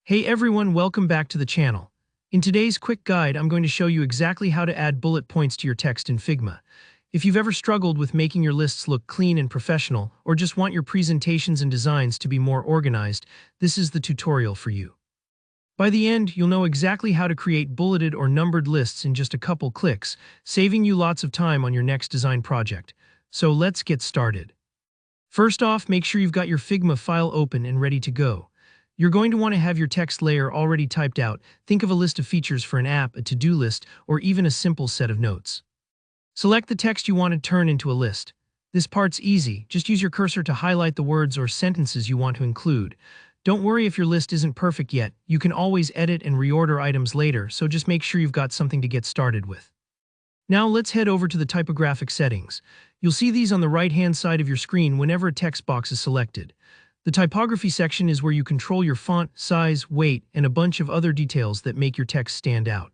Hey everyone, welcome back to the channel. In today's quick guide, I'm going to show you exactly how to add bullet points to your text in Figma. If you've ever struggled with making your lists look clean and professional, or just want your presentations and designs to be more organized, this is the tutorial for you. By the end, you'll know exactly how to create bulleted or numbered lists in just a couple clicks, saving you lots of time on your next design project. So let's get started. First off, make sure you've got your Figma file open and ready to go. You're going to want to have your text layer already typed out. Think of a list of features for an app, a to-do list, or even a simple set of notes. Select the text you want to turn into a list. This part's easy. Just use your cursor to highlight the words or sentences you want to include. Don't worry if your list isn't perfect yet. You can always edit and reorder items later, so just make sure you've got something to get started with. Now let's head over to the typographic settings. You'll see these on the right-hand side of your screen whenever a text box is selected. The typography section is where you control your font, size, weight, and a bunch of other details that make your text stand out.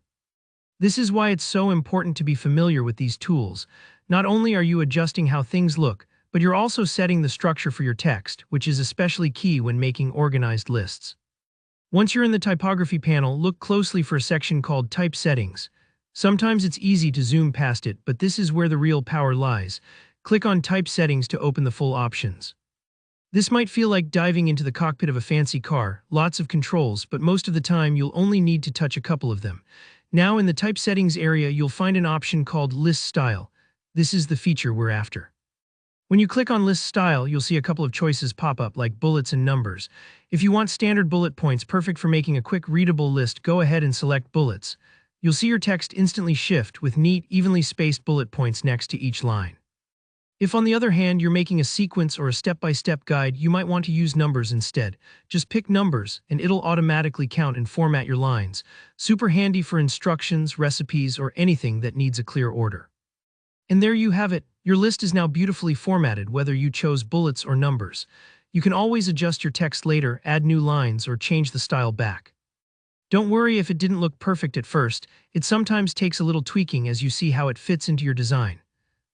This is why it's so important to be familiar with these tools. Not only are you adjusting how things look, but you're also setting the structure for your text, which is especially key when making organized lists. Once you're in the typography panel, look closely for a section called Type Settings. Sometimes it's easy to zoom past it, but this is where the real power lies. Click on Type Settings to open the full options. This might feel like diving into the cockpit of a fancy car, lots of controls, but most of the time you'll only need to touch a couple of them. Now in the Type Settings area, you'll find an option called List Style. This is the feature we're after. When you click on List Style, you'll see a couple of choices pop up like bullets and numbers. If you want standard bullet points perfect for making a quick readable list, go ahead and select bullets. You'll see your text instantly shift with neat, evenly spaced bullet points next to each line. If, on the other hand, you're making a sequence or a step-by-step guide, you might want to use numbers instead. Just pick numbers, and it'll automatically count and format your lines. Super handy for instructions, recipes, or anything that needs a clear order. And there you have it. Your list is now beautifully formatted, whether you chose bullets or numbers. You can always adjust your text later, add new lines, or change the style back. Don't worry if it didn't look perfect at first. It sometimes takes a little tweaking as you see how it fits into your design.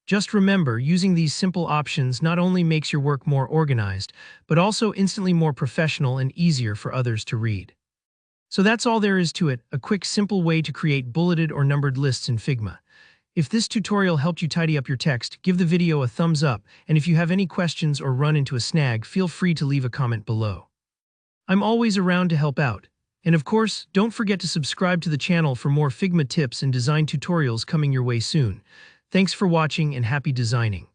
Just remember, using these simple options not only makes your work more organized, but also instantly more professional and easier for others to read. So that's all there is to it, a quick, simple way to create bulleted or numbered lists in Figma. If this tutorial helped you tidy up your text, give the video a thumbs up, and if you have any questions or run into a snag, feel free to leave a comment below. I'm always around to help out. And of course, don't forget to subscribe to the channel for more Figma tips and design tutorials coming your way soon. Thanks for watching and happy designing.